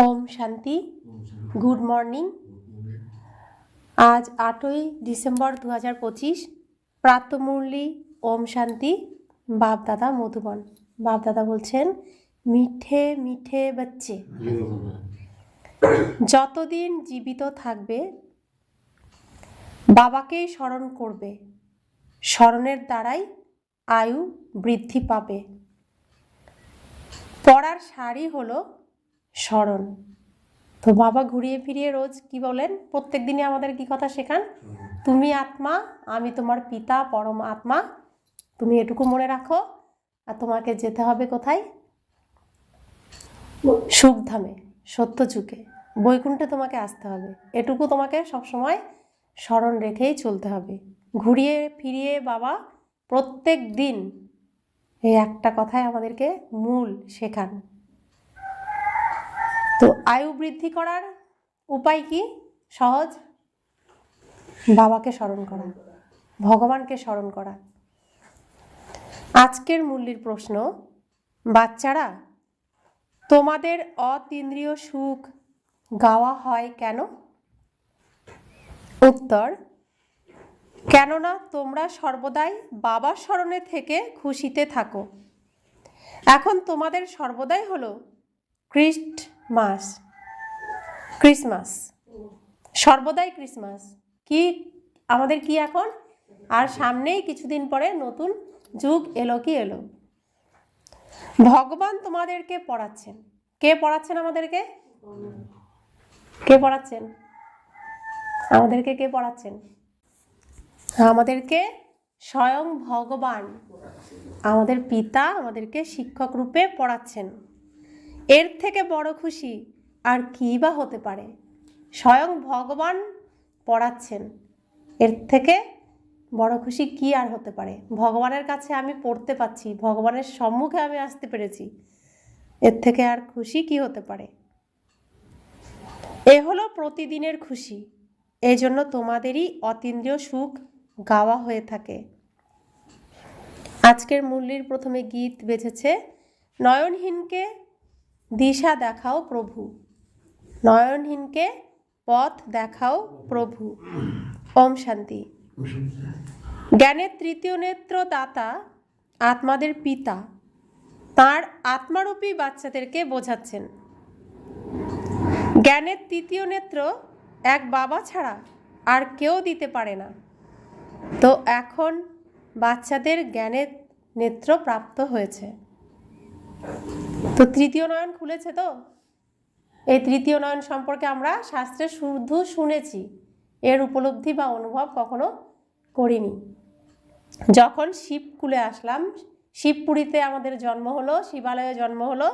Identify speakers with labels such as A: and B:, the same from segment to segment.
A: ওম শান্তি। Good morning. আজ 8ই December 2025। প্রাতঃমুরলি ওম শান্তি। বাপদাদা মধুবন। বাপদাদা বলছেন, মিঠে মিঠে বাচ্চে, যতদিন জীবিত থাকবে বাবাকেই স্মরণ করবে, স্মরণের দ্বারাই আয়ু বৃদ্ধি পাবে। পড়ার সারই হলো স্মরণ। তো বাবা ঘুরিয়ে ফিরিয়ে রোজ কি বলেন, প্রত্যেক দিনে আমাদের কি কথা শেখান, তুমি আত্মা, আমি তোমার পিতা পরম আত্মা, তুমি এটুকু মনে রাখো। আর তোমাকে যেতে হবে কোথায়? সুখধামে, সত্যযুগে, বৈকুণ্ঠে তোমাকে আসতে হবে। এটুকু তোমাকে সবসময় স্মরণ রেখেই চলতে হবে। ঘুরিয়ে ফিরিয়ে বাবা প্রত্যেক দিন এই একটা কথাই আমাদেরকে মূল শেখান। তো আয়ু বৃদ্ধি করার উপায় কি? সহজ, বাবাকে স্মরণ করা, ভগবানকে স্মরণ করা। আজকের মূল্যের প্রশ্ন, বাচ্চারা তোমাদের অতীন্দ্রিয় সুখ গাওয়া হয় কেন? উত্তর, কেননা তোমরা সর্বদাই বাবার স্মরণে থেকে খুশিতে থাকো। এখন তোমাদের সর্বদাই হলো ক্রিসমাস, সর্বদাই ক্রিসমাস। কি আমাদের কি এখন? আর সামনেই কিছুদিন পরে নতুন যুগ এলো। কি এলো? ভগবান তোমাদেরকে পড়াচ্ছেন। কে পড়াচ্ছেন আমাদেরকে? কে পড়াচ্ছেন আমাদেরকে? কে পড়াচ্ছেন আমাদেরকে? স্বয়ং ভগবান, আমাদের পিতা আমাদেরকে শিক্ষক রূপে পড়াচ্ছেন। এর থেকে বড় খুশি আর কী বা হতে পারে? স্বয়ং ভগবান পড়াচ্ছেন, এর থেকে বড় খুশি কি আর হতে পারে? ভগবানের কাছে আমি পড়তে পাচ্ছি, ভগবানের সম্মুখে আমি আসতে পেরেছি, এর থেকে আর খুশি কি হতে পারে? এ হলো প্রতিদিনের খুশি। এই জন্য তোমাদেরই অতীন্দ্রিয় সুখ গাওয়া হয়ে থাকে। আজকের মুরলির প্রথমে গীত বেজেছে, নয়নহীনকে দিশা দেখাও প্রভু, নয়নহীনকে পথ দেখাও প্রভু। ওম শান্তি। জ্ঞানের তৃতীয় নেত্র দাতা আত্মাদের পিতা তাঁর আত্মারূপী বাচ্চাদেরকে বোঝাচ্ছেন। জ্ঞানের তৃতীয় নেত্র এক বাবা ছাড়া আর কেউ দিতে পারে না। তো এখন বাচ্চাদের জ্ঞানের নেত্র প্রাপ্ত হয়েছে, তো তৃতীয় নয়ন খুলেছে। তো এই তৃতীয় নয়ন সম্পর্কে আমরা শাস্ত্রে শুধু শুনেছি, এর উপলব্ধি বা অনুভব কখনো করিনি। যখন শিবকুলে আসলাম, শিবপুরীতে আমাদের জন্ম হলো, শিবালয়ে জন্ম হলো,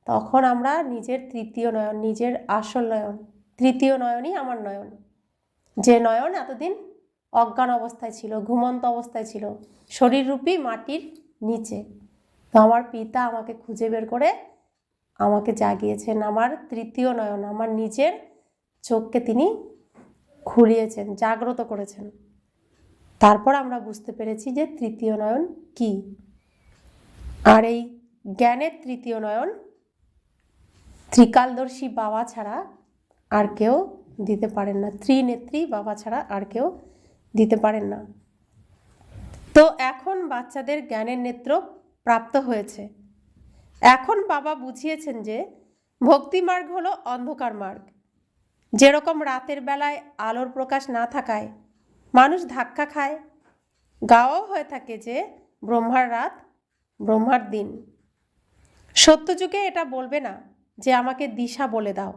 A: তখন আমরা নিজের তৃতীয় নয়ন, নিজের আসল নয়ন, তৃতীয় নয়নই আমার নয়ন, যে নয়ন এতদিন অজ্ঞান অবস্থায় ছিল, ঘুমন্ত অবস্থায় ছিল, শরীররূপী মাটির নিচে। তো আমার পিতা আমাকে খুঁজে বের করে আমাকে জাগিয়েছেন, আমার তৃতীয় নয়ন, আমার নিজের চোখকে তিনি খুলিয়েছেন, জাগ্রত করেছেন। তারপর আমরা বুঝতে পেরেছি যে তৃতীয় নয়ন কি। আর এই জ্ঞানের তৃতীয় নয়ন ত্রিকালদর্শী বাবা ছাড়া আর কেউ দিতে পারেন না, ত্রিনেত্রী বাবা ছাড়া আর কেউ দিতে পারেন না। তো এখন বাচ্চাদের জ্ঞানের নেত্র প্রাপ্ত হয়েছে। এখন বাবা বুঝিয়েছেন যে ভক্তি মার্গ হলো অন্ধকার মার্গ। যেরকম রাতের বেলায় আলোর প্রকাশ না থাকায় মানুষ ধাক্কা খায়, গাওয়াও হয়ে থাকে যে ব্রহ্মার রাত, ব্রহ্মার দিন। সত্যযুগে এটা বলবে না যে আমাকে দিশা বলে দাও,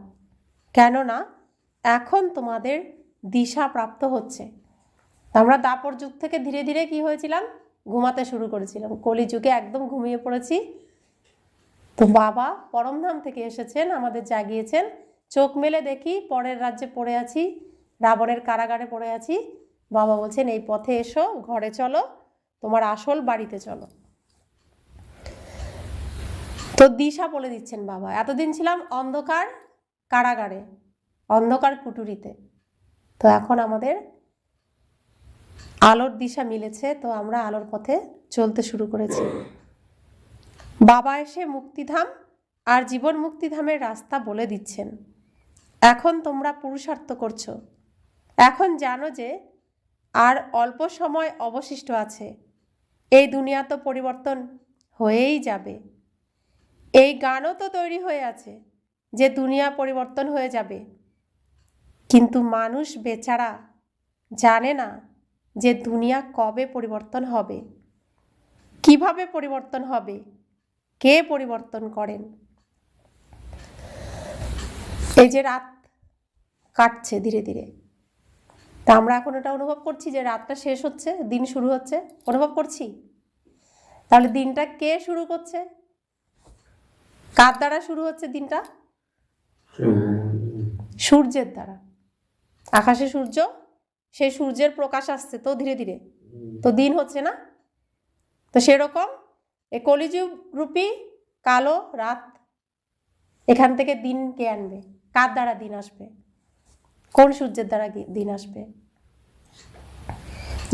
A: কেননা এখন তোমাদের দিশা প্রাপ্ত হচ্ছে। আমরা দাপর যুগ থেকে ধীরে ধীরে কি হয়েছিলাম? ঘুমাতে শুরু করেছিলাম। কলিযুগে একদম ঘুমিয়ে পড়েছি। তো বাবা পরমধাম থেকে এসেছেন, আমাদের জাগিয়েছেন। চোখ মেলে দেখি পরের রাজ্যে পড়ে আছি, রাবণের কারাগারে পড়ে আছি। বাবা বলছেন, এই পথে এসো, ঘরে চলো, তোমার আসল বাড়িতে চলো। তো দিশা বলে দিচ্ছেন বাবা। এতদিন ছিলাম অন্ধকার কারাগারে, অন্ধকার কুটুরিতে, তো এখন আমাদের আলোর দিশা মিলেছে। তো আমরা আলোর পথে চলতে শুরু করেছি। বাবা এসে মুক্তিধাম আর জীবন মুক্তিধামের রাস্তা বলে দিচ্ছেন। এখন তোমরা পুরুষার্থ করছো। এখন জানো যে আর অল্প সময় অবশিষ্ট আছে। এই দুনিয়া তো পরিবর্তন হয়েই যাবে। এই গানও তো তৈরি হয়ে আছে যে দুনিয়া পরিবর্তন হয়ে যাবে, কিন্তু মানুষ বেচারা জানে না যে দুনিয়া কবে পরিবর্তন হবে, কিভাবে পরিবর্তন হবে, কে পরিবর্তন করেন। এই যে রাত কাটছে ধীরে ধীরে, তা আমরা এখন এটা অনুভব করছি যে রাতটা শেষ হচ্ছে, দিন শুরু হচ্ছে, অনুভব করছি। তাহলে দিনটা কে শুরু করছে? কার দ্বারা শুরু হচ্ছে দিনটা? সূর্যের দ্বারা। আকাশে সূর্য, সেই সূর্যের প্রকাশ আসছে তো ধীরে ধীরে, তো দিন হচ্ছে না? তো সেরকম এই কলিযুগ রূপী কালো রাত, এখান থেকে দিন কে আনবে? কার দ্বারা দিন আসবে? কোন সূর্যের দ্বারা দিন আসবে?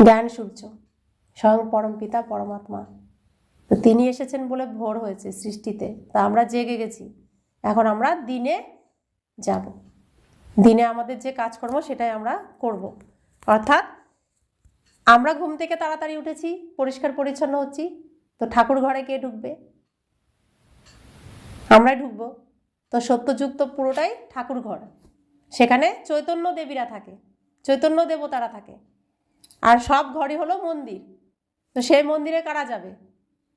A: জ্ঞান সূর্য, স্বয়ং পরমপিতা পরমাত্মা। তো তিনি এসেছেন বলে ভোর হয়েছে সৃষ্টিতে, তা আমরা জেগে গেছি। এখন আমরা দিনে যাব, দিনে আমাদের যে কাজকর্ম সেটাই আমরা করব। অর্থাৎ আমরা ঘুম থেকে তাড়াতাড়ি উঠেছি, পরিষ্কার পরিচ্ছন্ন হচ্ছি, তো ঠাকুর ঘরে কে ঢুকবে? আমরাই ঢুকবো। তো সত্যযুগ তো পুরোটাই ঠাকুর ঘর, সেখানে চৈতন্য দেবীরা থাকে, চৈতন্য দেবতারা থাকে, আর সব ঘরই হলো মন্দির। তো সেই মন্দিরে কারা যাবে?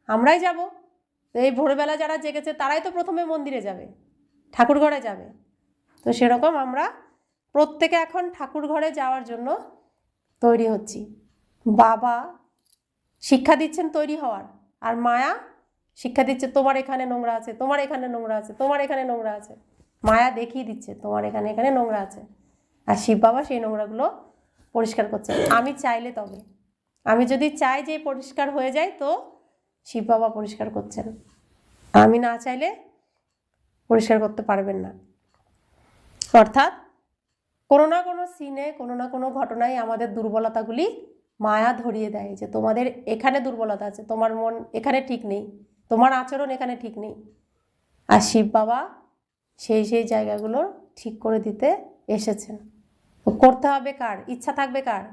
A: আমরাই যাব। তো এই ভোরবেলা যারা জেগেছে তারাই তো প্রথমে মন্দিরে যাবে, ঠাকুর ঘরে যাবে। তো সেরকম আমরা প্রত্যেকে এখন ঠাকুর ঘরে যাওয়ার জন্য তৈরি হচ্ছি। বাবা শিক্ষা দিচ্ছেন তৈরি হওয়ার, আর মায়া শিক্ষা দিচ্ছে তোমার এখানে নোংরা আছে, তোমার এখানে নোংরা আছে, তোমার এখানে নোংরা আছে। মায়া দেখিয়ে দিচ্ছে তোমার এখানে এখানে নোংরা আছে, আর শিব বাবা সেই নোংরাগুলো পরিষ্কার করছে। আমি চাইলে তবে, আমি যদি চাই যে পরিষ্কার হয়ে যায়, তো শিব বাবা পরিষ্কার করছেন। আমি না চাইলে পরিষ্কার করতে পারবেন না। অর্থাৎ কোনো না কোনো সিনে, কোনো না কোনো ঘটনায় আমাদের দুর্বলতাগুলি মায়া ধরিয়ে দেয় যে তোমাদের এখানে দুর্বলতা আছে, তোমার মন এখানে ঠিক নেই, তোমার আচরণ এখানে ঠিক নেই। আর শিব বাবা সেই সেই জায়গাগুলো ঠিক করে দিতে এসেছেন। করতে হবে কার? ইচ্ছা থাকবে কার?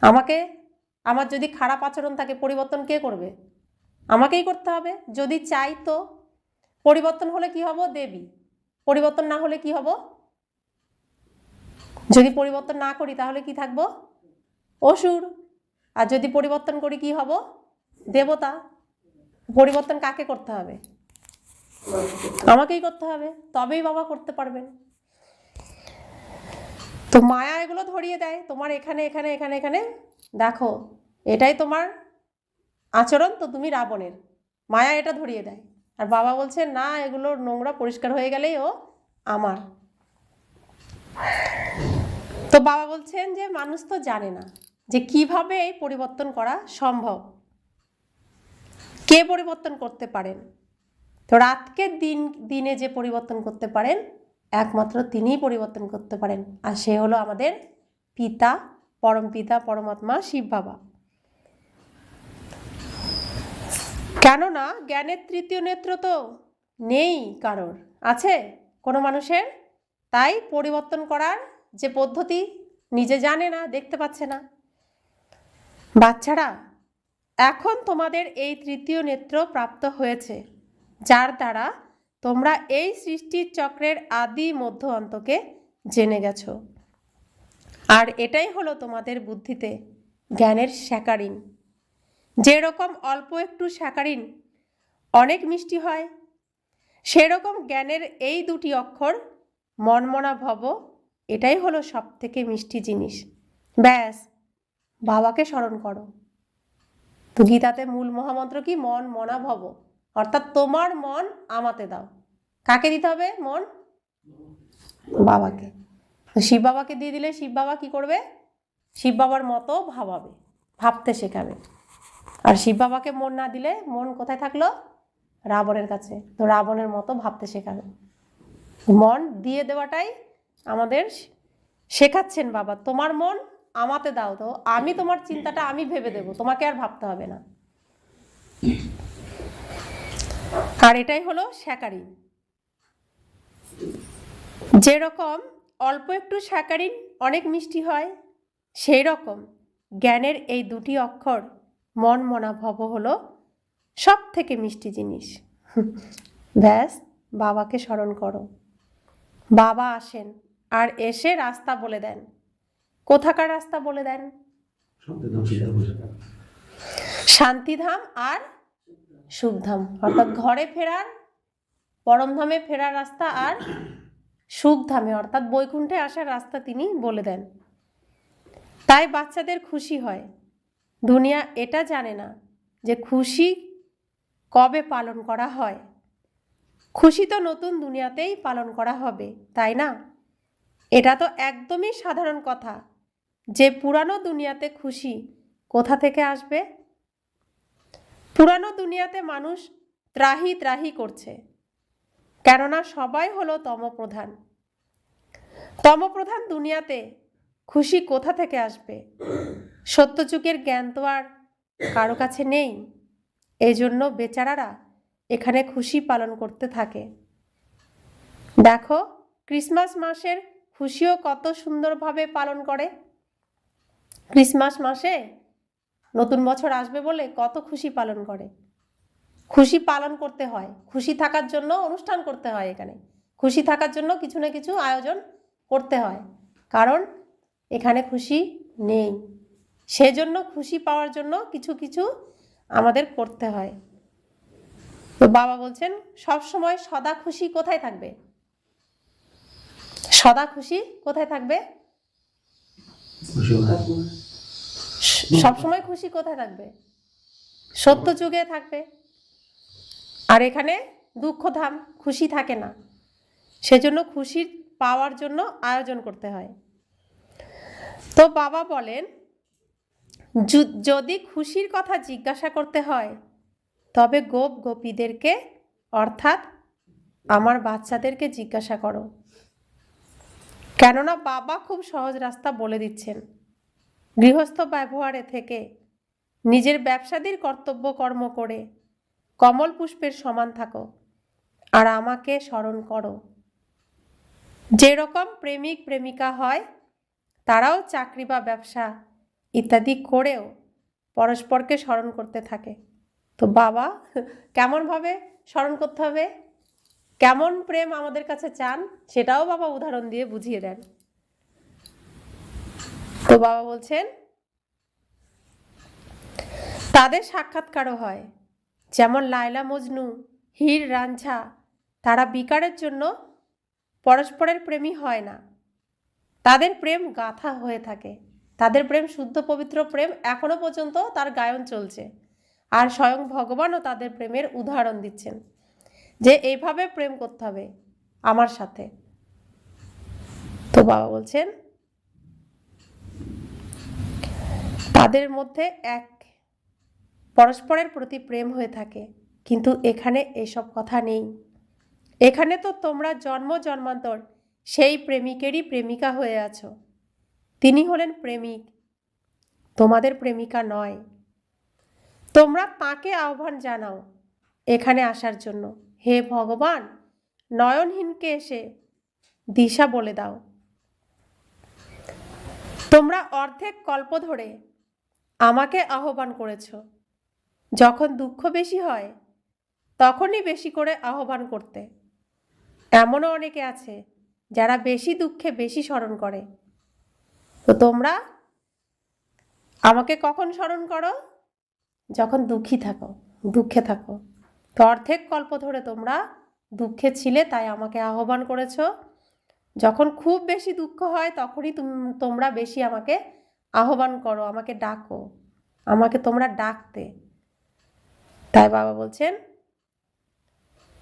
A: আমাকে। আমার যদি খারাপ আচরণ থাকে, পরিবর্তন কে করবে? আমাকেই করতে হবে। যদি চাই তো পরিবর্তন হলে কি হব? দেবী। পরিবর্তন না হলে কি হব? যদি পরিবর্তন না করি তাহলে কি থাকবো? অসুর। আর যদি পরিবর্তন করি কি হব? দেবতা। পরিবর্তন কাকে করতে হবে? আমাকেই করতে হবে, তবেই বাবা করতে পারবেন। তো মায়া এগুলো ধরিয়ে দেয়, তোমার এখানে এখানে এখানে এখানে দেখো এটাই তোমার আচরণ, তো তুমি রাবণের। মায়া এটা ধরিয়ে দেয়, আর বাবা বলছে না, এগুলো নোংরা পরিষ্কার হয়ে গেলেই ও আমার। তো বাবা বলছেন যে মানুষ তো জানে না যে কিভাবে এই পরিবর্তন করা সম্ভব, কে পরিবর্তন করতে পারেন। তো রাতকে দিনে যে পরিবর্তন করতে পারেন, একমাত্র তিনিই পরিবর্তন করতে পারেন, আর সে হলো আমাদের পিতা, পরম পিতা পরমাত্মা শিব বাবা। কেননা জ্ঞানের তৃতীয় নেত্র তো নেই কারোর, আছে কোনো মানুষের। তাই পরিবর্তন করার যে পদ্ধতি নিজে জানে না, দেখতে পাচ্ছে না। বাচ্চারা, এখন তোমাদের এই তৃতীয় নেত্র প্রাপ্ত হয়েছে, যার দ্বারা তোমরা এই সৃষ্টির চক্রের আদি মধ্য অন্তকে জেনে গেছো। আর এটাই হলো তোমাদের বুদ্ধিতে জ্ঞানের স্যাকারিন। যেরকম অল্প একটু স্যাকারিন অনেক মিষ্টি হয়, সেরকম জ্ঞানের এই দুটি অক্ষর মনমনা ভব, এটাই হলো সব থেকে মিষ্টি জিনিস। ব্যাস, বাবাকে স্মরণ করো। তো গীতাতে মূল মহামন্ত্র কি? মন মনা ভব, অর্থাৎ তোমার মন আমাতে দাও। কাকে দিতে হবে মন? বাবাকে। তো শিব বাবাকে দিয়ে দিলে শিব বাবা কি করবে? শিব বাবার মতো ভাবাবে, ভাবতে শেখাবে। আর শিব বাবাকে মন না দিলে মন কোথায় থাকলো? রাবণের কাছে। তো রাবণের মতো ভাবতে শেখাবে। মন দিয়ে দেওয়াটাই আমাদের শেখাচ্ছেন বাবা। তোমার মন আমাতে দাও, তো আমি তোমার চিন্তাটা আমি ভেবে দেব, তোমাকে আর ভাবতে হবে না। আর এটাই হলো স্যাকারিন। যেরকম অল্প একটু স্যাকারিন অনেক মিষ্টি হয়, সেই রকম জ্ঞানের এই দুটি অক্ষর মন মনা ভব হলো সব থেকে মিষ্টি জিনিস। ব্যাস, বাবাকে স্মরণ করো। বাবা আসেন আর এসে রাস্তা বলে দেন। কোথাকার রাস্তা বলে দেন? শান্তিধাম আর সুখধাম, অর্থাৎ ঘরে ফেরার, পরমধামে ফেরার রাস্তা, আর সুখধামে অর্থাৎ বৈকুণ্ঠে আসার রাস্তা তিনি বলে দেন। তাই বাচ্চাদের খুশি হয়। দুনিয়া এটা জানে না যে খুশি কবে পালন করা হয়। খুশি তো নতুন দুনিয়াতেই পালন করা হবে, তাই না? এটা তো একদমই সাধারণ কথা যে পুরানো দুনিয়াতে খুশি কোথা থেকে আসবে। পুরানো দুনিয়াতে মানুষ ত্রাহি ত্রাহি করছে, কেননা সবাই হলো তমপ্রধান। তমপ্রধান দুনিয়াতে খুশি কোথা থেকে আসবে? সত্যযুগের জ্ঞান তো আর কারো কাছে নেই। এই জন্য বেচারারা এখানে খুশি পালন করতে থাকে। দেখো, ক্রিসমাস মাসের খুশিও কত সুন্দরভাবে পালন করে। ক্রিসমাস মাসে নতুন বছর আসবে বলে কত খুশি পালন করে। খুশি পালন করতে হয়, খুশি থাকার জন্য অনুষ্ঠান করতে হয়। এখানে খুশি থাকার জন্য কিছু না কিছু আয়োজন করতে হয়, কারণ এখানে খুশি নেই। সেজন্য খুশি পাওয়ার জন্য কিছু কিছু আমাদের করতে হয়। তো বাবা বলছেন সব সময় সদা খুশি কোথায় থাকবে? সদা খুশি কোথায় থাকবে? সব সময় খুশি কোথায় থাকবে? সত্য যুগে থাকবে। আর এখানে দুঃখধাম, খুশি থাকে না। সেজন্য খুশি পাওয়ার জন্য আয়োজন করতে হয়। তো বাবা বলেন যদি খুশির কথা জিজ্ঞাসা করতে হয় তবে গোপ গোপীদেরকে অর্থাৎ আমার বাচ্চাদেরকে জিজ্ঞাসা করো, কেননা বাবা খুব সহজ রাস্তা বলে দিচ্ছেন। গৃহস্থ ব্যবহারে থেকে নিজের ব্যবসাদীর কর্তব্য কর্ম করে কমল পুষ্পের সমান থাকো আর আমাকে স্মরণ করো। যেরকম প্রেমিক প্রেমিকা হয় তারাও চাকরি বা ব্যবসা ইত্যাদি করেও পরস্পরকে স্মরণ করতে থাকে। তো বাবা কেমনভাবে স্মরণ করতে হবে, কেমন প্রেম আমাদের কাছে চান, সেটাও বাবা উদাহরণ দিয়ে বুঝিয়ে দেন। তো বাবা বলছেন তাদের সাক্ষাৎকারও হয়, যেমন লায়লা মজনু, হীর রাঞ্ঝা, তারা বিকারের জন্য পরস্পরের প্রেমী হয় না, তাদের প্রেম গাথা হয়ে থাকে। তাদের প্রেম শুদ্ধ পবিত্র প্রেম, এখনো পর্যন্ত তার গায়ন চলছে। আর স্বয়ং ভগবানও তাদের প্রেমের উদাহরণ দিচ্ছেন যে এইভাবে প্রেম করতে হবে আমার সাথে। তো বাবা বলছেন তাদের মধ্যে এক পরস্পরের প্রতি প্রেম হয়ে থাকে, কিন্তু এখানে এসব কথা নেই। এখানে তো তোমরা জন্ম জন্মান্তর সেই প্রেমিকেরই প্রেমিকা হয়ে আছো। তিনি হলেন প্রেমিক, তোমাদের প্রেমিকা নয়। তোমরা তাকে আহ্বান জানাও এখানে আসার জন্য। হে ভগবান, নয়নহীনকে এসে দিশা বলে দাও। তোমরা অর্ধেক কল্প ধরে আমাকে আহ্বান করেছ। যখন দুঃখ বেশি হয় তখনই বেশি করে আহ্বান করতে। এমনও অনেকে আছে যারা বেশি দুঃখে বেশি স্মরণ করে। তো তোমরা আমাকে কখন স্মরণ করো? যখন দুঃখী থাকো, দুঃখে থাকো। তো অর্ধেক কল্প ধরে তোমরা দুঃখে ছিলে, তাই আমাকে আহ্বান করেছ। যখন খুব বেশি দুঃখ হয় তখনই তোমরা বেশি আমাকে আহ্বান করো, আমাকে ডাকো, আমাকে তোমরা ডাকতে। তাই বাবা বলছেন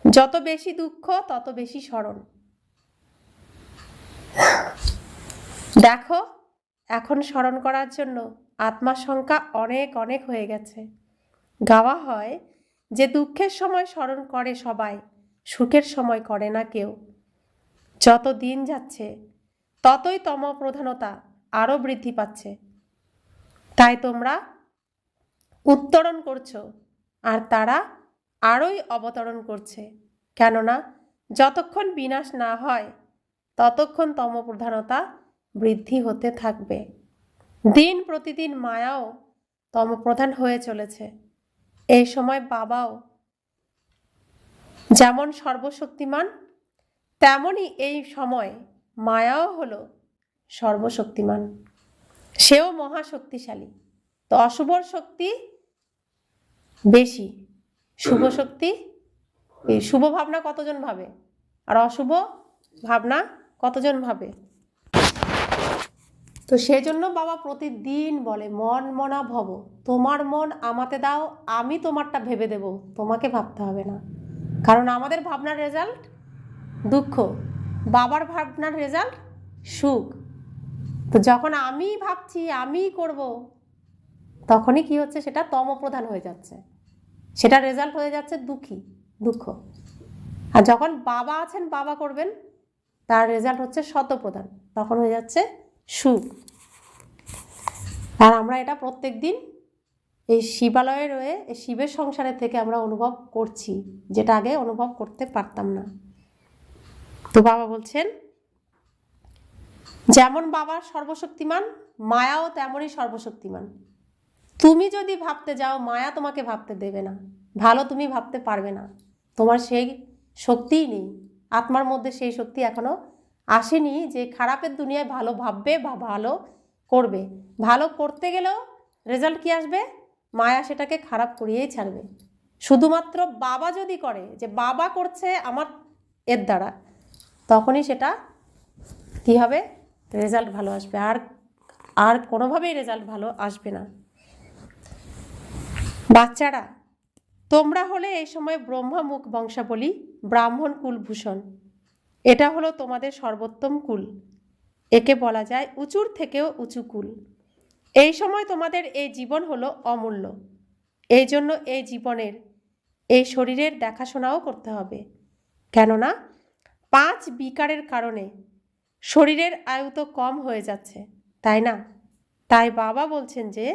A: যত বেশি দুঃখ তত বেশি স্মরণ। দেখো, এখন স্মরণ করার জন্য আত্মার সংখ্যা অনেক অনেক হয়ে গেছে। গাওয়া হয় যে দুঃখের সময় স্মরণ করে সবাই, সুখের সময় করে না কেউ। যত দিন যাচ্ছে ততই তমপ্রধানতা আরও বৃদ্ধি পাচ্ছে। তাই তোমরা উত্তরণ করছো আর তারা আরোই অবতরণ করছে। কেননা যতক্ষণ বিনাশ না হয় ততক্ষণ তমপ্রধানতা বৃদ্ধি হতে থাকবে। দিন প্রতিদিন মায়াও তমপ্রধান হয়ে চলেছে। এই সময় বাবাও যেমন সর্বশক্তিমান, তেমনই এই সময় মায়াও হলো সর্বশক্তিমান, সেও মহাশক্তিশালী। তো অশুভর শক্তি বেশি, শুভ শক্তি, এই শুভ ভাবনা কতজন ভাবে আর অশুভ ভাবনা কতজন ভাবে? তো সেজন্য বাবা প্রতিদিন বলে মন মনা ভব, তোমার মন আমাতে দাও, আমি তোমারটা ভেবে দেব, তোমাকে ভাবতে হবে না। কারণ আমাদের ভাবনার রেজাল্ট দুঃখ, বাবার ভাবনার রেজাল্ট সুখ। তো যখন আমি ভাবছি আমি করব, তখনই কি হচ্ছে, সেটা তমপ্রধান হয়ে যাচ্ছে, সেটা রেজাল্ট হয়ে যাচ্ছে দুঃখ। আর যখন বাবা আছেন, বাবা করবেন, তার রেজাল্ট হচ্ছে শতপ্রধান, তখন হয়ে যাচ্ছে সুখ। আর আমরা এটা প্রত্যেক দিন এই শিবালয়ে রয়ে এই শিবের সংসারে থেকে আমরা অনুভব করছি, যেটা আগে অনুভব করতে পারতাম না। তো বাবা বলছেন যেমন বাবা সর্বশক্তিমান, মায়াও তেমনই সর্বশক্তিমান। তুমি যদি ভাবতে যাও, মায়া তোমাকে ভাবতে দেবে না, ভালো তুমি ভাবতে পারবে না, তোমার সেই শক্তিই নেই, আত্মার মধ্যে সেই শক্তি এখনো আসেনি যে খারাপের দুনিয়ায় ভালো ভাববে বা ভালো করবে। ভালো করতে গেলেও রেজাল্ট কি আসবে? মায়া সেটাকে খারাপ করিয়েই ছাড়বে। শুধুমাত্র বাবা যদি করে যে বাবা করছে আমার এর দ্বারা, তখনই সেটা কি হবে? রেজাল্ট ভালো আসবে, আর কোনোভাবেই রেজাল্ট ভালো আসবে না। বাচ্চারা, তোমরা হলে এই সময় ব্রহ্মামুখ বংশাবলী, ব্রাহ্মণ কুলভূষণ। এটা হলো তোমাদের সর্বোত্তম কুল, একে বলা যায় উঁচুর থেকেও উঁচু কুল। এই সময় তোমাদের এই জীবন হলো অমূল্য, এই জন্য এই জীবনের এই শরীরের দেখাশোনাও করতে হবে। কেননা 5 বিকারের কারণে শরীরের আয়ু তো কম হয়ে যাচ্ছে, তাই না? তাই বাবা বলছেন যে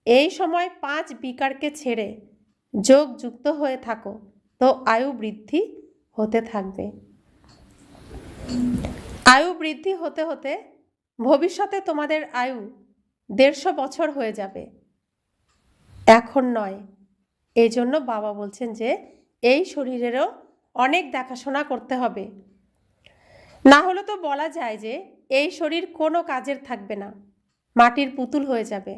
A: এই সময় 5 বিকারকে ছেড়ে যোগ যুক্ত হয়ে থাকো, তো আয়ু বৃদ্ধি হতে থাকবে। আয়ু বৃদ্ধি হতে হতে ভবিষ্যতে তোমাদের আয়ু 150 বছর হয়ে যাবে, এখন নয়। এই জন্য বাবা বলছেন যে এই শরীরেরও অনেক দেখাশোনা করতে হবে, না হলে তো বলা যায় যে এই শরীর কোনো কাজের থাকবে না, মাটির পুতুল হয়ে যাবে।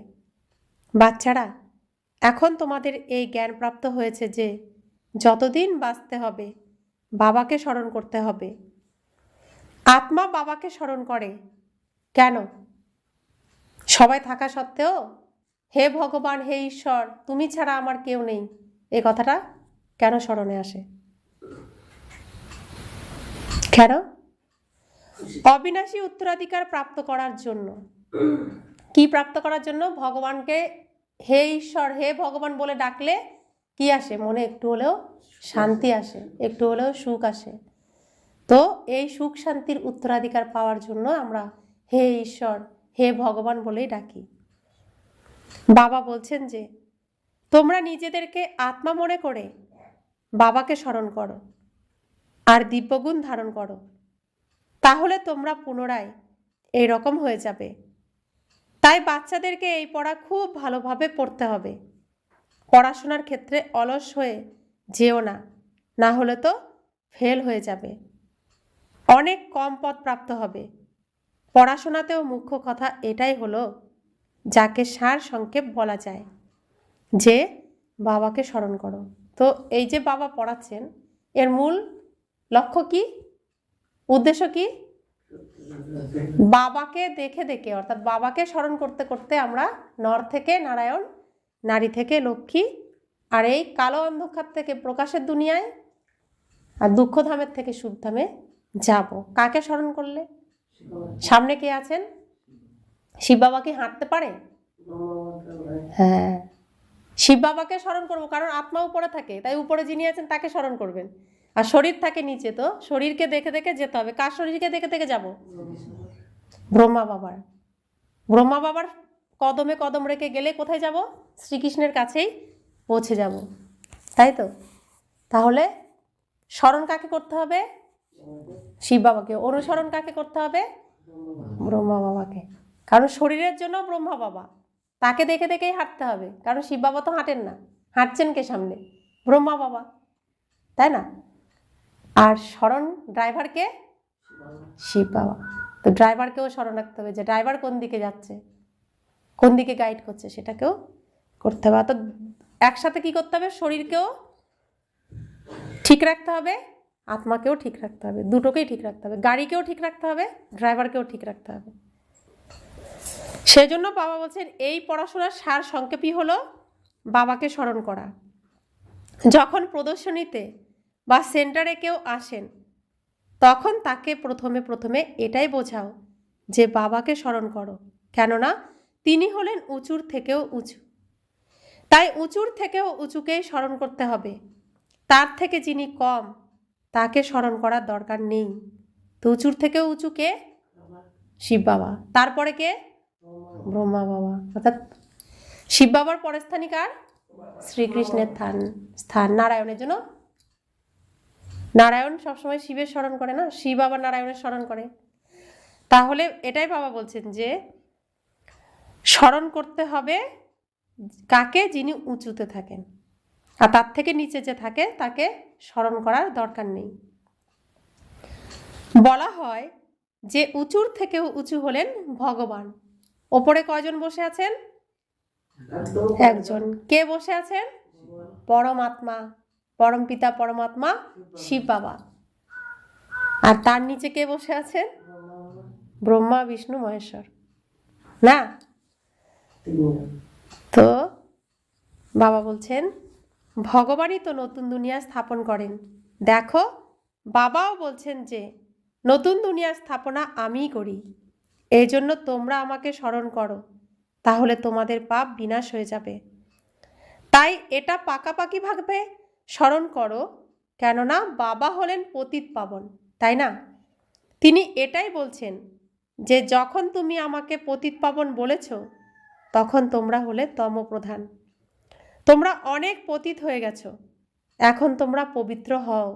A: বাচ্চারা, এখন তোমাদের এই জ্ঞান প্রাপ্ত হয়েছে যে যতদিন বাঁচতে হবে বাবাকে স্মরণ করতে হবে। আত্মা বাবাকে স্মরণ করে কেন? সবাই থাকা সত্ত্বেও হে ভগবান, হে ঈশ্বর, তুমি ছাড়া আমার কেউ নেই, এই কথাটা কেন স্মরণে আসে? কেন? অবিনাশী উত্তরাধিকার প্রাপ্ত করার জন্য। কি প্রাপ্ত করার জন্য? ভগবানকে হে ঈশ্বর, হে ভগবান বলে ডাকলে কি আসে? মনে একটু হলেও শান্তি আসে, একটু হলেও সুখ আসে। তো এই সুখ শান্তির উত্তরাধিকার পাওয়ার জন্য আমরা হে ঈশ্বর, হে ভগবান বলেই ডাকি। বাবা বলছেন যে তোমরা নিজেদেরকে আত্মা মনে করে বাবাকে স্মরণ করো আর দিব্যগুণ ধারণ করো, তাহলে তোমরা পুনরায় এই রকম হয়ে যাবে। তাই বাচ্চাদেরকে এই পড়া খুব ভালোভাবে পড়তে হবে। পড়াশোনার ক্ষেত্রে অলস হয়ে যেও না, না হলে তো ফেল হয়ে যাবে, অনেক কম পদ প্রাপ্ত হবে। পড়াশোনাতেও মুখ্য কথা এটাই হলো, যাকে সার সংক্ষেপ বলা যায় যে বাবাকে স্মরণ করো। তো এই যে বাবা পড়াচ্ছেন, এর মূল লক্ষ্য কি, উদ্দেশ্য কি? বাবাকে দেখে দেখে, অর্থাৎ বাবাকে স্মরণ করতে করতে আমরা নর থেকে নারায়ণ, নারী থেকে লক্ষ্মী, আর এই কালো অন্ধকার থেকে প্রকাশের দুনিয়ায় আর দুঃখধামের থেকে সুখধামে যাব। কাকে স্মরণ করলে? সামনে কে আছেন? শিব বাবা কি হাঁটতে পারে? হ্যাঁ, শিব বাবাকে স্মরণ করবো, কারণ আত্মা উপরে থাকে, তাই উপরে যিনি আছেন তাকে স্মরণ করবেন। আর শরীর থাকে নিচে, তো শরীরকে দেখে দেখে যেতে হবে। কার শরীরকে দেখে দেখে যাব? ব্রহ্মা বাবার। ব্রহ্মা বাবার কদমে কদম রেখে গেলে কোথায় যাব? শ্রীকৃষ্ণের কাছেই পৌঁছে যাব, তাই তো? তাহলে স্মরণ কাকে করতে হবে? শিব বাবাকে। অনুসরণ কাকে করতে হবে? ব্রহ্মা বাবাকে। কারণ শরীরের জন্য ব্রহ্মা বাবা, তাকে দেখে দেখেই হাঁটতে হবে। কারণ শিব বাবা তো হাঁটেন না, হাঁটছেন কে সামনে? ব্রহ্মা বাবা, তাই না? আর স্মরণ ড্রাইভারকে? শিব বাবা। তো ড্রাইভারকেও স্মরণ রাখতে হবে যে ড্রাইভার কোন দিকে যাচ্ছে, কোন দিকে গাইড করছে, সেটাকেও করতে হবে। অর্থাৎ একসাথে কি করতে হবে? শরীরকেও ঠিক রাখতে হবে, আত্মাকেও ঠিক রাখতে হবে, দুটোকেই ঠিক রাখতে হবে। গাড়িকেও ঠিক রাখতে হবে, ড্রাইভারকেও ঠিক রাখতে হবে। সেজন্য বাবা বলছেন এই পড়াশোনার সার সংক্ষেপই হলো বাবাকে স্মরণ করা। যখন প্রদর্শনীতে বা সেন্টারে কেউ আসেন তখন তাকে প্রথমে এটাই বোঝাও যে বাবাকে স্মরণ করো, কেননা তিনি হলেন উঁচুর থেকেও উঁচু। তাই উঁচুর থেকেও উঁচুকেই স্মরণ করতে হবে। তার থেকে যিনি কম তাকে স্মরণ করার দরকার নেই। তো উঁচুর থেকেও উঁচু কে? শিব বাবা। তারপরে কে? ব্রহ্মা বাবা। অর্থাৎ শিব বাবার পরের স্থানই কার? শ্রীকৃষ্ণের স্থান। নারায়ণের জন্য নারায়ণ সবসময় শিবের স্মরণ করে না, শিব আবার নারায়ণের স্মরণ করে। তাহলে এটাই বাবা বলছেন যে স্মরণ করতে হবে কাকে? যিনি উঁচুতে থাকেন, আর তার থেকে নিচে যে থাকে তাকে স্মরণ করার দরকার নেই। বলা হয় যে উঁচুর থেকেও উঁচু হলেন ভগবান। ওপরে কয়জন বসে আছেন? একজন। কে বসে আছেন? পরমাত্মা, পরম পিতা পরমাত্মা শিব বাবা। আর তার নিচে কে বসে আছেন? ব্রহ্মা বিষ্ণু মহেশ্বর, না? তো বাবা বলছেন ভগবানই তো নতুন দুনিয়া স্থাপন করেন। দেখো বাবাও বলছেন যে নতুন দুনিয়া স্থাপনা আমিই করি, এই জন্য তোমরা আমাকে স্মরণ করো, তাহলে তোমাদের পাপ বিনাশ হয়ে যাবে। তাই এটা পাকাপাকিভাবে স্মরণ করো, কেননা বাবা হলেন পতিত পাবন, তাই না? তিনি এটাই বলছেন যে যখন তুমি আমাকে পতিত পাবন বলেছ তখন তোমরা হলে তমপ্রধান। তোমরা অনেক পতিত হয়ে গেছো, এখন তোমরা পবিত্র হও।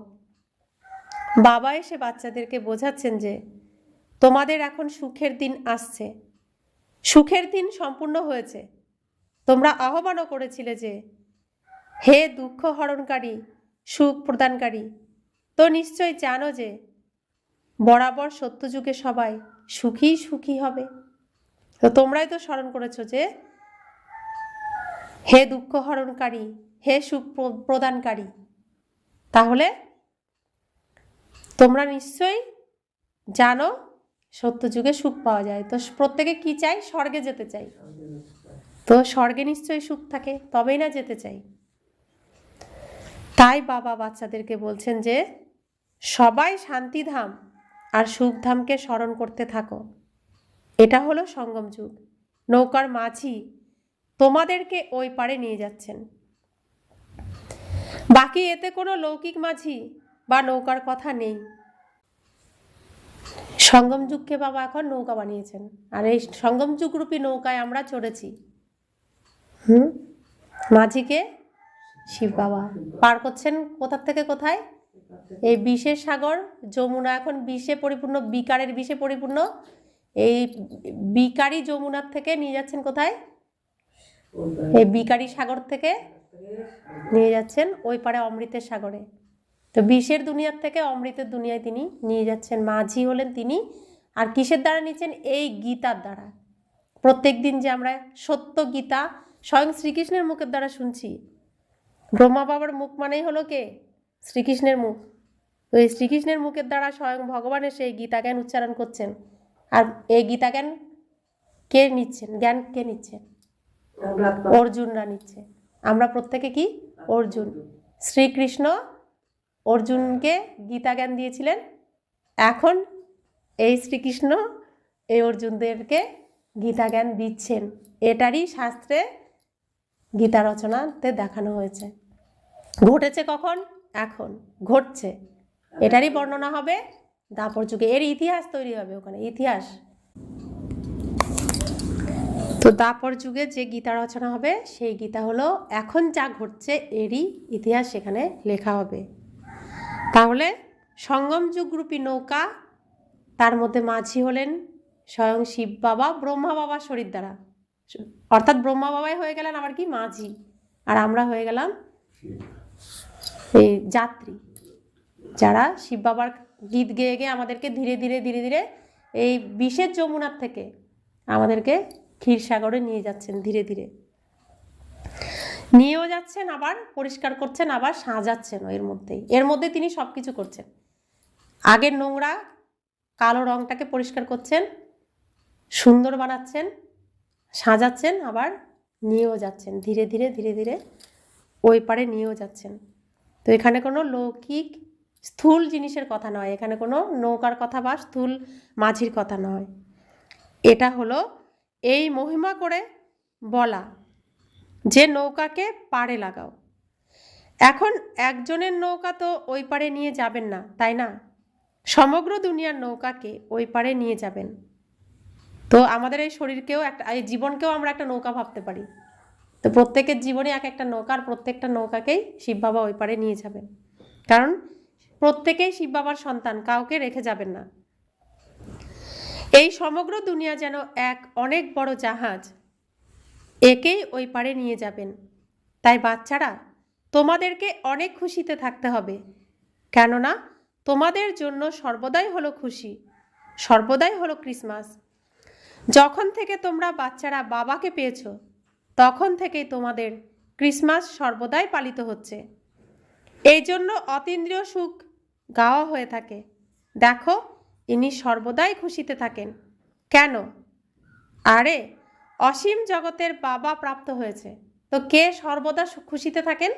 A: বাবা এসে বাচ্চাদেরকে বোঝাচ্ছেন যে তোমাদের এখন সুখের দিন আসছে, সুখের দিন সম্পূর্ণ হয়েছে। তোমরা আহ্বানও করেছিলে যে হে দুঃখ হরণকারী, সুখ প্রদানকারী। তো নিশ্চয় জানো যে বরাবর সত্যযুগে সবাই সুখী হবে। তো তোমরাই তো স্মরণ করেছো যে হে দুঃখ হরণকারী, হে সুখ প্রদানকারী। তাহলে তোমরা নিশ্চয়ই জানো সত্যযুগে সুখ পাওয়া যায়। তো প্রত্যেকে কি চাই? স্বর্গে যেতে চাই। তো স্বর্গে নিশ্চয়ই সুখ থাকে, তবেই না যেতে চাই। তাই বাবা বাচ্চাদেরকে বলছেন যে সবাই শান্তিধাম আর সুখধামকে স্মরণ করতে থাকো। এটা হলো সঙ্গম যুগ। নৌকার মাঝি তোমাদেরকে ওই পারে নিয়ে যাচ্ছেন। বাকি এতে কোনো লৌকিক মাঝি বা নৌকার কথা নেই। সঙ্গম যুগকে বাবা এখন নৌকা বানিয়েছেন, আর এই সঙ্গম যুগ রূপী নৌকায় আমরা চড়েছি। মাঝিকে শিব বাবা পার করছেন কোথার থেকে কোথায়? এই বিষের সাগর যমুনা এখন বিষে পরিপূর্ণ, বিকারের বিষে পরিপূর্ণ। এই বিকারী যমুনার থেকে নিয়ে যাচ্ছেন কোথায়? এই বিকারী সাগর থেকে নিয়ে যাচ্ছেন ওই পারে অমৃতের সাগরে। তো বিষের দুনিয়ার থেকে অমৃতের দুনিয়ায় তিনি নিয়ে যাচ্ছেন। মাঝি হলেন তিনি। আর কিসের দ্বারা নিচ্ছেন? এই গীতার দ্বারা। প্রত্যেক দিন যে আমরা সত্য গীতা স্বয়ং শ্রীকৃষ্ণের মুখের দ্বারা শুনছি। ব্রহ্মা বাবার মুখ মানেই হলো কে? শ্রীকৃষ্ণের মুখ। তো এই শ্রীকৃষ্ণের মুখের দ্বারা স্বয়ং ভগবানের সেই গীতা জ্ঞান উচ্চারণ করছেন। আর এই গীতা জ্ঞান কে নিচ্ছেন? জ্ঞান কে নিচ্ছেন? অর্জুনরা নিচ্ছে। আমরা প্রত্যেকে কি? অর্জুন। শ্রীকৃষ্ণ অর্জুনকে গীতা জ্ঞান দিয়েছিলেন। এখন এই শ্রীকৃষ্ণ এই অর্জুনদেরকে গীতা জ্ঞান দিচ্ছেন। এটারই শাস্ত্রে গীতা রচনাতে দেখানো হয়েছে। ঘটেছে কখন? এখন ঘটছে। এটারই বর্ণনা হবে দ্বাপর যুগে। এর ইতিহাস তৈরি হবে ওখানে, ইতিহাস। তো দাপর যুগে যে গীতা রচনা হবে সেই গীতা হলো এখন যা ঘটছে এরই ইতিহাস সেখানে লেখা হবে। তাহলে সঙ্গম যুগরূপী নৌকা, তার মধ্যে মাঝি হলেন স্বয়ং শিব বাবা, ব্রহ্মা বাবার শরীর দ্বারা, অর্থাৎ ব্রহ্মা বাবাই হয়ে গেলেন আবার কি মাঝি, আর আমরা হয়ে গেলাম এই যাত্রী, যারা শিব বাবার গীত গেয়ে গিয়ে আমাদেরকে ধীরে ধীরে ধীরে ধীরে এই বিষের যমুনার থেকে আমাদেরকে ক্ষীরসাগরে নিয়ে যাচ্ছেন, ধীরে ধীরে নিয়েও যাচ্ছেন, আবার পরিষ্কার করছেন, আবার সাজাচ্ছেন। এর মধ্যে তিনি সব কিছু করছেন। আগের নোংরা কালো রংটাকে পরিষ্কার করছেন, সুন্দর বানাচ্ছেন, সাজাচ্ছেন, আবার নিয়েও যাচ্ছেন, ধীরে ধীরে ধীরে ধীরে ওই পারে নিয়েও যাচ্ছেন। তো এখানে কোনো লৌকিক স্থূল জিনিসের কথা নয়, এখানে কোনো নৌকার কথা বা স্থূল মাঝির কথা নয়। এটা হলো এই মহিমা করে বলা যে নৌকাকে পাড়ে লাগাও। এখন একজনের নৌকা তো ওই পারে নিয়ে যাবেন না, তাই না? সমগ্র দুনিয়ার নৌকাকে ওই পারে নিয়ে যাবেন। তো আমাদের এই শরীরকেও এই জীবনকেও আমরা একটা নৌকা ভাবতে পারি। তো প্রত্যেকের জীবনে এক একটা নৌকা, আর প্রত্যেকটা নৌকাকেই শিব বাবা ওই পারে নিয়ে যাবেন, কারণ প্রত্যেকেই শিব বাবার সন্তান, কাউকে রেখে যাবেন না। এই সমগ্র দুনিয়া যেন এক অনেক বড় জাহাজ, একেই ওই পারে নিয়ে যাবেন। তাই বাচ্চারা, তোমাদেরকে অনেক খুশিতে থাকতে হবে, কেননা তোমাদের জন্য সর্বদাই হলো খুশি, সর্বদাই হলো ক্রিসমাস। যখন থেকে তোমরা বাচ্চারা বাবাকে পেয়েছ, তখন থেকেই তোমাদের ক্রিসমাস সর্বদাই পালিত হচ্ছে। এই জন্য অতীন্দ্রিয় সুখ গাওয়া হয়ে থাকে। দেখো, ইনি সর্বদাই খুশিতে থাকেন। কেন? আরে, অসীম জগতের বাবা প্রাপ্ত হয়েছে। তো কে সর্বদা খুশিতে থাকেন?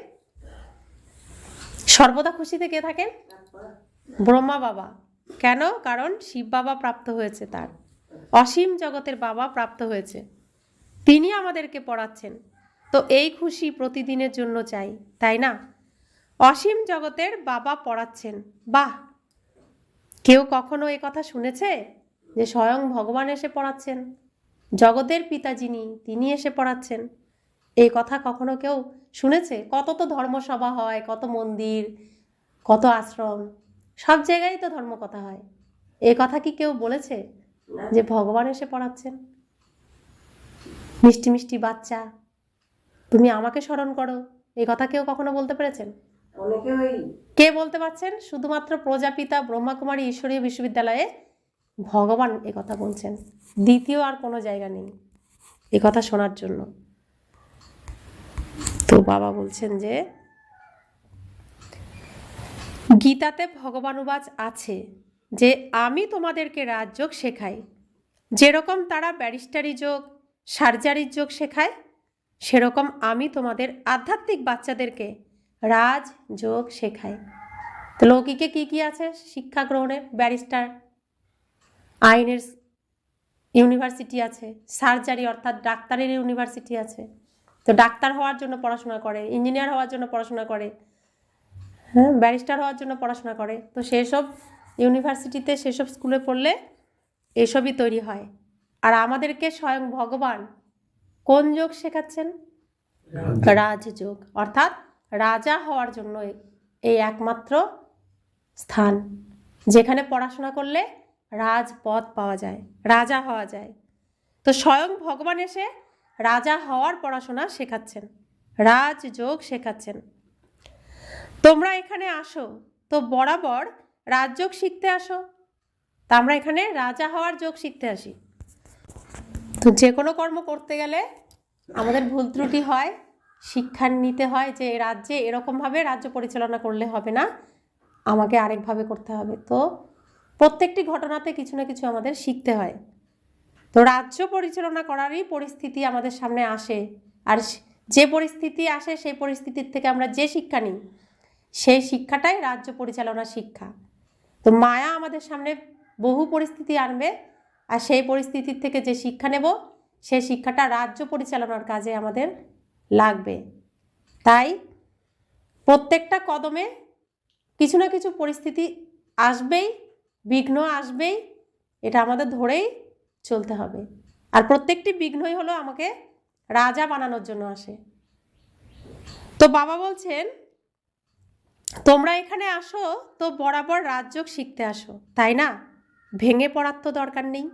A: সর্বদা খুশিতে কে থাকেন? ব্রহ্মা বাবা। কেন? কারণ শিব বাবা প্রাপ্ত হয়েছে, তার অসীম জগতের বাবা প্রাপ্ত হয়েছে, তিনি আমাদেরকে পড়াচ্ছেন। তো এই খুশি প্রতিদিনের জন্য চাই, তাই না? অসীম জগতের বাবা পড়াচ্ছেন, বাহ! কেউ কখনো এ কথা শুনেছে যে স্বয়ং ভগবান এসে পড়াচ্ছেন? জগতের পিতা যিনি, তিনি এসে পড়াচ্ছেন, এই কথা কখনো কেউ শুনেছে? কত তো ধর্মসভা হয়, কত মন্দির, কত আশ্রম, সব জায়গায় তো ধর্মকথা হয়। এই কথা কি কেউ বলেছে যে ভগবান এসে পড়াচ্ছেন? মিষ্টি মিষ্টি বাচ্চা, তুমি আমাকে স্মরণ করো, এই কথা কেউ কখনো বলতে পেরেছেন? কে বলতে পারছেন? শুধুমাত্র প্রজাপিতা ব্রহ্মাকুমারী ঈশ্বরীয় বিশ্ববিদ্যালয়ে ভগবান এ কথা বলছেন, দ্বিতীয় আর কোনো জায়গা নেই এ কথা শোনার জন্য। তো বাবা বলছেন যে গীতাতে ভগবানুবাচ আছে যে আমি তোমাদেরকে রাজযোগ শেখাই, যেরকম তারা ব্যারিস্টারি যোগ, সার্জারির যোগ শেখায়, সেরকম আমি তোমাদের আধ্যাত্মিক বাচ্চাদেরকে রাজযোগ শেখাই। তো লৌকিকে কি কি আছে শিক্ষা গ্রহণের? ব্যারিস্টার, আইনের ইউনিভার্সিটি আছে, সার্জারি অর্থাৎ ডাক্তারের ইউনিভার্সিটি আছে। তো ডাক্তার হওয়ার জন্য পড়াশোনা করে, ইঞ্জিনিয়ার হওয়ার জন্য পড়াশোনা করে, হ্যাঁ, ব্যারিস্টার হওয়ার জন্য পড়াশোনা করে। তো সেসব ইউনিভার্সিটিতে, সেসব স্কুলে পড়লে এসবই তৈরি হয়। আর আমাদেরকে স্বয়ং ভগবান কোন যোগ শেখাচ্ছেন? রাজযোগ, অর্থাৎ রাজা হওয়ার জন্য এই একমাত্র স্থান, যেখানে পড়াশোনা করলে রাজপদ পাওয়া যায়, রাজা হওয়া যায়। তো স্বয়ং ভগবান এসে রাজা হওয়ার পড়াশোনা শেখাচ্ছেন, রাজযোগ শেখাচ্ছেন। তোমরা এখানে আসো তো বরাবর রাজযোগ শিখতে আসো। তা আমরা এখানে রাজা হওয়ার যোগ শিখতে আসি। তো যে কোনো কর্ম করতে গেলে আমাদের ভুল ত্রুটি হয়, শিক্ষা নিতে হয় যে রাজ্যে এরকমভাবে রাজ্য পরিচালনা করলে হবে না, আমাকে আরেকভাবে করতে হবে। তো প্রত্যেকটি ঘটনাতে কিছু না কিছু আমাদের শিখতে হয়। তো রাজ্য পরিচালনা করারই পরিস্থিতি আমাদের সামনে আসে, আর যে পরিস্থিতি আসে সেই পরিস্থিতির থেকে আমরা যে শিক্ষা নিই, সেই শিক্ষাটাই রাজ্য পরিচালনা শিক্ষা। তো মায়া আমাদের সামনে বহু পরিস্থিতি আনবে, আর সেই পরিস্থিতির থেকে যে শিক্ষা নেব, সেই শিক্ষাটা রাজ্য পরিচালনার কাজে আমাদের লাগবে। তাই প্রত্যেকটা কদমে কিছু না কিছু পরিস্থিতি আসবেই, বিঘ্ন আসবেই, এটা আমাদের ধরেই চলতে হবে। আর প্রত্যেকটি বিঘ্নই হলো আমাকে রাজা বানানোর জন্য আসে। তো বাবা বলছেন তোমরা এখানে আসো তো বরাবর রাজযোগ শিখতে আসো, তাই না? ভেঙে পড়ার তো দরকার নেই।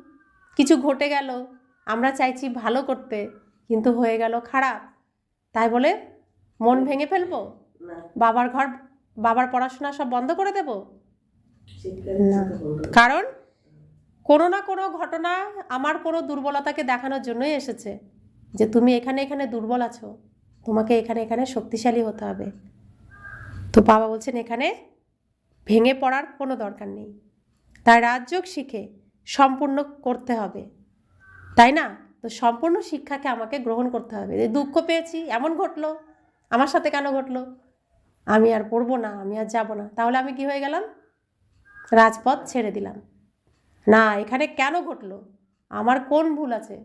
A: কিছু ঘটে গেল, আমরা চাইছি ভালো করতে, কিন্তু হয়ে গেল খারাপ, তাই বলে মন ভেঙে ফেলবো? বাবার ঘর, বাবার পড়াশোনা সব বন্ধ করে দেব? না, কারণ কোনো না কোনো ঘটনা আমার কোনো দুর্বলতাকে দেখানোর জন্যই এসেছে, যে তুমি এখানে এখানে দুর্বল আছো, তোমাকে এখানে এখানে শক্তিশালী হতে হবে। তো বাবা বলছেন এখানে ভেঙে পড়ার কোনো দরকার নেই, তাই রাজযোগ শিখে সম্পূর্ণ করতে হবে, তাই না? তো সম্পূর্ণ শিক্ষাকে আমাকে গ্রহণ করতে হবে। যে দুঃখ পেয়েছি, এমন ঘটলো, আমার সাথে কেন ঘটলো, আমি আর পড়বো না, আমি আর যাব না, তাহলে আমি কি হয়ে গেলাম? রাজপথ ছেড়ে দিলাম। না, এখানে কেন ঘটলো, আমার কোন ভুল আছে,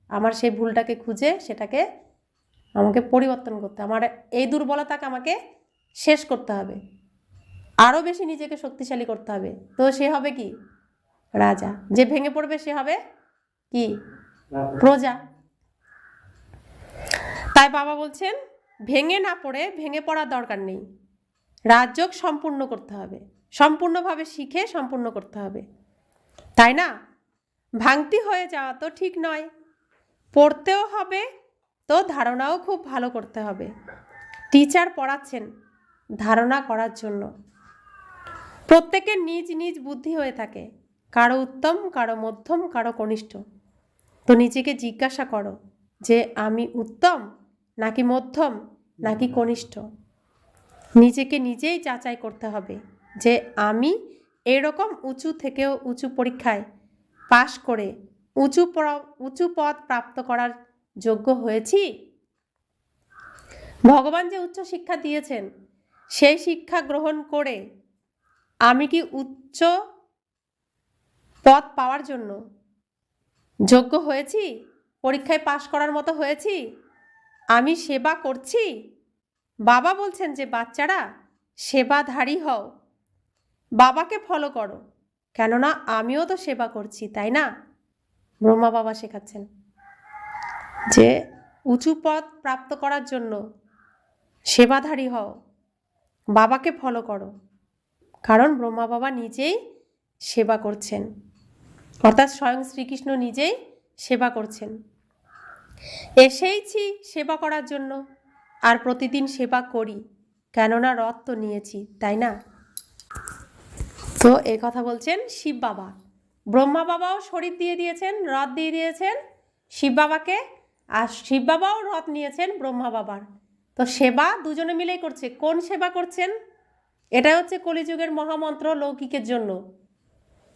A: আমার সেই ভুলটাকে খুঁজে সেটাকে আমাকে পরিবর্তন করতে, আমার এই দুর্বলতাকে আমাকে শেষ করতে হবে, আরও বেশি নিজেকে শক্তিশালী করতে হবে। তো সে হবে কি? রাজা। যে ভেঙে পড়বে সে হবে কি? প্রজা। তাই বাবা বলছেন ভেঙে না পড়ে, ভেঙে পড়ার দরকার নেই, রাজযোগ সম্পূর্ণ করতে হবে, সম্পূর্ণভাবে শিখে সম্পূর্ণ করতে হবে, তাই না? ভাঙতি হয়ে যাওয়া তো ঠিক নয়, পড়তেও হবে, তো ধারণাও খুব ভালো করতে হবে। টিচার পড়াচ্ছেন ধারণা করার জন্য। প্রত্যেকের নিজ নিজ বুদ্ধি হয়ে থাকে, কারো উত্তম, কারো মধ্যম, কারো কনিষ্ঠ। তো নিজেকে জিজ্ঞাসা করো যে আমি উত্তম নাকি মধ্যম নাকি কনিষ্ঠ। নিজেকে নিজেই যাচাই করতে হবে যে আমি এরকম উঁচু থেকেও উঁচু পরীক্ষায় পাশ করে উঁচু পদ প্রাপ্ত করার যোগ্য হয়েছি। ভগবান যে উচ্চ শিক্ষা দিয়েছেন, সেই শিক্ষা গ্রহণ করে আমি কি উচ্চ পদ পাওয়ার জন্য যোগ্য হয়েছি? পরীক্ষায় পাশ করার মতো হয়েছি? আমি সেবা করছি? বাবা বলছেন যে বাচ্চারা সেবাধারী হও, বাবাকে ফলো করো, কেননা আমিও তো সেবা করছি, তাই না? ব্রহ্মা বাবা শেখাচ্ছেন যে উঁচু পদ প্রাপ্ত করার জন্য সেবাধারী হও, বাবাকে ফলো করো, কারণ ব্রহ্মা বাবা নিজেই সেবা করছেন, অর্থাৎ স্বয়ং শ্রীকৃষ্ণ নিজেই সেবা করছেন। এসেইছি সেবা করার জন্য, আর প্রতিদিন সেবা করি, কেননা রথ তো নিয়েছি, তাই না? তো এই কথা বলছেন শিব বাবা। ব্রহ্মা বাবাও শরীর দিয়ে দিয়েছেন, রথ দিয়ে দিয়েছেন শিব বাবাকে, আর শিব বাবাও রথ নিয়েছেন ব্রহ্মা বাবার। তো সেবা দুজনে মিলেই করছে। কোন সেবা করছেন? এটা হচ্ছে কলিযুগের মহামন্ত্র, লৌকিকের জন্য।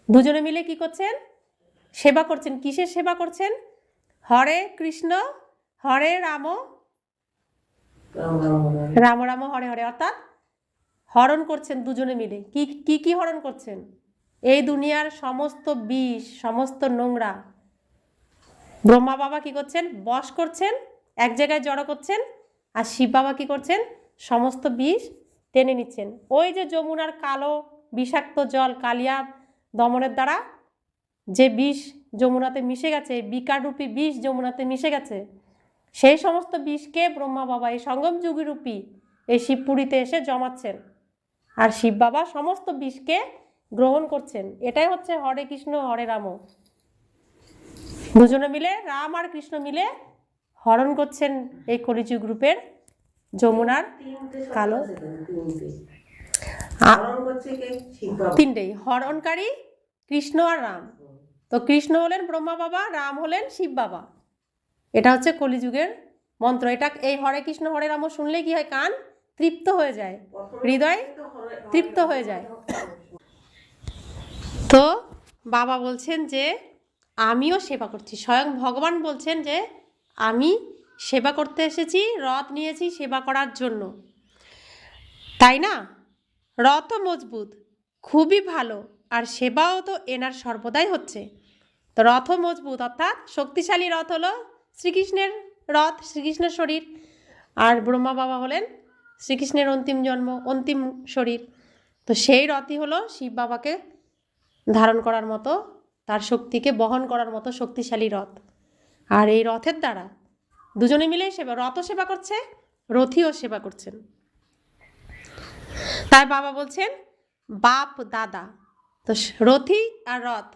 A: দুজনে মিলে কি করছেন? সেবা করছেন। কিসের সেবা করছেন? হরে কৃষ্ণ হরে রাম রাম রাম হরে হরে, অর্থাৎ হরণ করছেন দুজনে মিলে। কি কি হরণ করছেন? এই দুনিয়ার সমস্ত বিষ, সমস্ত নোংরা ব্রহ্মা বাবা কি করছেন? বশ করছেন, এক জায়গায় জড়ো করছেন, আর শিব বাবা কি করছেন? সমস্ত বিষ টেনে নিচ্ছেন। ওই যে যমুনার কালো বিষাক্ত জল কালিয়া দমনের দ্বারা যে বিষ যমুনাতে মিশে গেছে, বিকাররূপী বিষ যমুনাতে মিশে গেছে, সেই সমস্ত বিষকে ব্রহ্মা বাবা এই সঙ্গম যুগীরূপী এই শিবপুরীতে এসে জমাচ্ছেন, আর শিব বাবা সমস্ত বিষকে গ্রহণ করছেন। এটাই হচ্ছে হরে কৃষ্ণ হরে রাম। দুজনে মিলে, রাম আর কৃষ্ণ মিলে হরণ করছেন এই কলিযুগ রূপের যমুনার কালো। তিনটেই হরণকারী কৃষ্ণ আর রাম। তো কৃষ্ণ হলেন ব্রহ্মা বাবা, রাম হলেন শিব বাবা। এটা হচ্ছে কলিযুগের মন্ত্র। এটা এই হরে কৃষ্ণ হরে রাম শুনলে কি হয়? কান তৃপ্ত হয়ে যায়, হৃদয় তৃপ্ত হয়ে যায়। তো বাবা বলছেন যে আমিও সেবা করছি। স্বয়ং ভগবান বলছেন যে আমি সেবা করতে এসেছি, রথ নিয়েছি সেবা করার জন্য, তাই না? রথও মজবুত, খুবই ভালো, আর সেবাও তো এনার সর্বদাই হচ্ছে। তো রথও মজবুত, অর্থাৎ শক্তিশালী রথ হলো শ্রীকৃষ্ণের রথ, শ্রীকৃষ্ণের শরীর, আর ব্রহ্মা বাবা হলেন শ্রীকৃষ্ণের অন্তিম জন্ম, অন্তিম শরীর। তো সেই রথই হলো শিব বাবাকে ধারণ করার মতো, তার শক্তিকে বহন করার মতো শক্তিশালী রথ। আর এই রথের দ্বারা দুজনে মিলেই সেবা, রথও সেবা করছে, রথীও সেবা করছেন। তাই বাবা বলছেন বাপ দাদা, তো রথী আর রথ,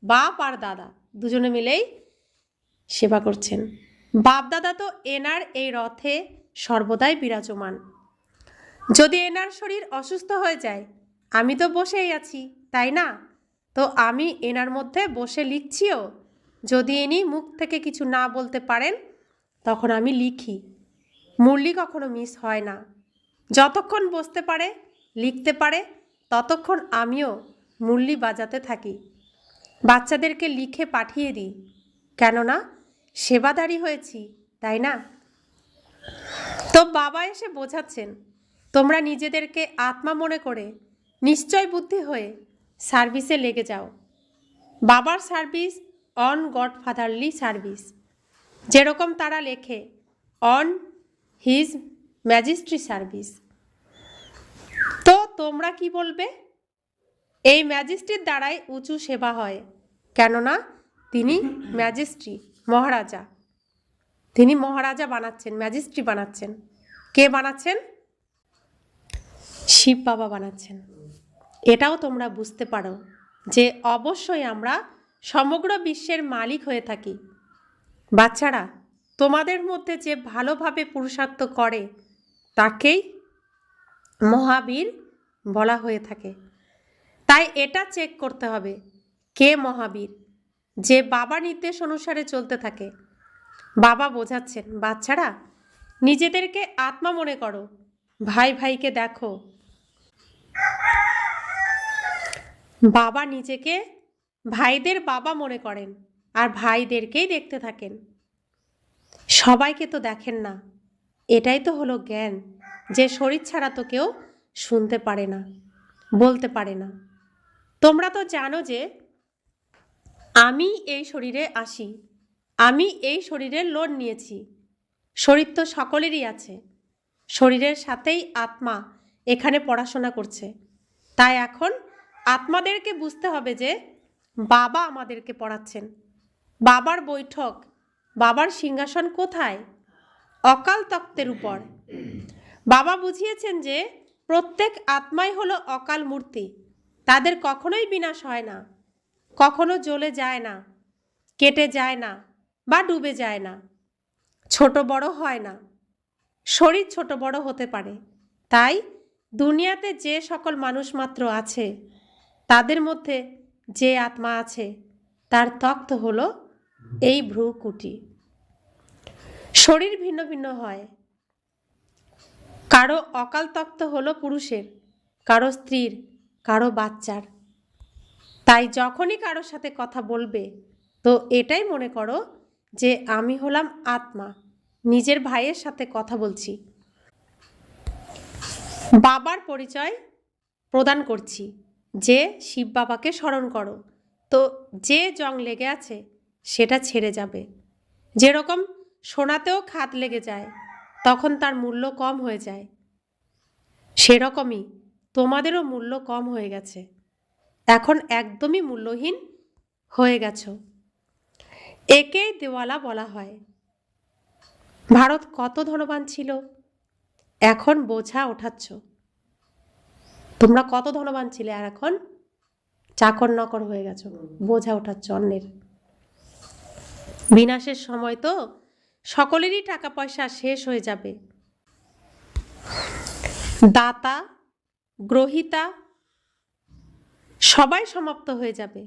A: বাপ আর দাদা দুজনে মিলেই সেবা করছেন। বাপ দাদা তো এনার এই রথে সর্বদাই বিরাজমান। যদি এনার শরীর অসুস্থ হয়ে যায়, আমি তো বসেই আছি, তাই না? তো আমি এনার মধ্যে বসে লিখছিও। যদি ইনি মুখ থেকে কিছু না বলতে পারেন, তখন আমি লিখি। মুরলি কখনো মিস হয় না। যতক্ষণ বসতে পারে, লিখতে পারে, ততক্ষণ আমিও মুরলি বাজাতে থাকি। বাচ্চাদেরকে লিখে পাঠিয়ে দিই, কেননা সেবাদারি হয়েছি, তাই না? তো বাবা এসে বোঝাচ্ছেন, তোমরা নিজেদেরকে আত্মা মনে করে নিশ্চয় বুদ্ধি হয়ে সার্ভিসে লেগে যাও। বাবার সার্ভিস অন গডফাদারলি সার্ভিস, যেরকম তারা লেখে অন হিজ ম্যাজিস্ট্রি সার্ভিস। তো তোমরা কি বলবে? এই ম্যাজিস্ট্রির দ্বারাই উঁচু সেবা হয়, কেননা তিনি ম্যাজিস্ট্রি, মহারাজা। তিনি মহারাজা বানাচ্ছেন, ম্যাজিস্ট্রি বানাচ্ছেন। কে বানাচ্ছেন? শিব বাবা বানাচ্ছেন। এটাও তোমরা বুঝতে পারো যে অবশ্যই আমরা সমগ্র বিশ্বের মালিক হয়ে থাকি। বাচ্চারা, তোমাদের মধ্যে যে ভালোভাবে পুরুষার্থ করে তাকেই মহাবীর বলা হয়ে থাকে। তাই এটা চেক করতে হবে কে মহাবীর, যে বাবা নির্দেশ অনুসারে চলতে থাকে। বাবা বোঝাচ্ছেন, বাচ্চারা নিজেদেরকে আত্মা মনে করো, ভাই ভাইকে দেখো। বাবা নিজেকে ভাইদের বাবা মনে করেন আর ভাইদেরকেই দেখতে থাকেন। সবাইকে তো দেখেন না। এটাই তো হলো জ্ঞান, যে শরীর ছাড়া তো কেউ শুনতে পারে না, বলতে পারে না। তোমরা তো জানো যে আমি এই শরীরে আসি, আমি এই শরীরের লোন নিয়েছি। শরীর তো সকলেরই আছে, শরীরের সাথেই আত্মা এখানে পড়াশোনা করছে। তাই এখন আত্মাদেরকে বুঝতে হবে যে বাবা আমাদেরকে পড়াচ্ছেন। বাবার বৈঠক, বাবার সিংহাসন কোথায়? অকাল তক্তের উপর। বাবা বুঝিয়েছেন যে প্রত্যেক আত্মাই হলো অকাল মূর্তি। তাদের কখনোই বিনাশ হয় না, কখনো জ্বলে যায় না, কেটে যায় না বা ডুবে যায় না, ছোট বড় হয় না। শরীর ছোট বড় হতে পারে। তাই দুনিয়াতে যে সকল মানুষ মাত্র আছে, তাদের মধ্যে যে আত্মা আছে তার তক্ত হলো এই ভ্রুকুটি। শরীর ভিন্ন ভিন্ন হয়। কারো অকাল তক্ত হলো পুরুষের, কারো স্ত্রীর, কারো বাচ্চার। তাই যখনই কারোর সাথে কথা বলবে, তো এটাই মনে করো যে আমি হলাম আত্মা, নিজের ভাইয়ের সাথে কথা বলছি। বাবার পরিচয় প্রদান করছি যে শিব বাবাকে স্মরণ করো। তো যে জং লেগে আছে সেটা ছেড়ে যাবে। যেরকম সোনাতেও খাদ লেগে যায়, তখন তার মূল্য কম হয়ে যায়, সেরকমই তোমাদেরও মূল্য কম হয়ে গেছে। এখন একদমই মূল্যহীন হয়ে গেছো। একেই দেওয়ালা বলা হয়। ভারত কত ধনবান ছিল, এখন বোঝা ওঠাচ্ছ। তোমরা কত ধনবান ছিলে আর এখন চাকর নকর হয়ে গেছো, বোঝা ওঠাচ্ছ অন্যের। বিনাশের সময় তো সকলেরই টাকা পয়সা শেষ হয়ে যাবে। দাতা গ্রহিতা সবাই সমাপ্ত হয়ে যাবে।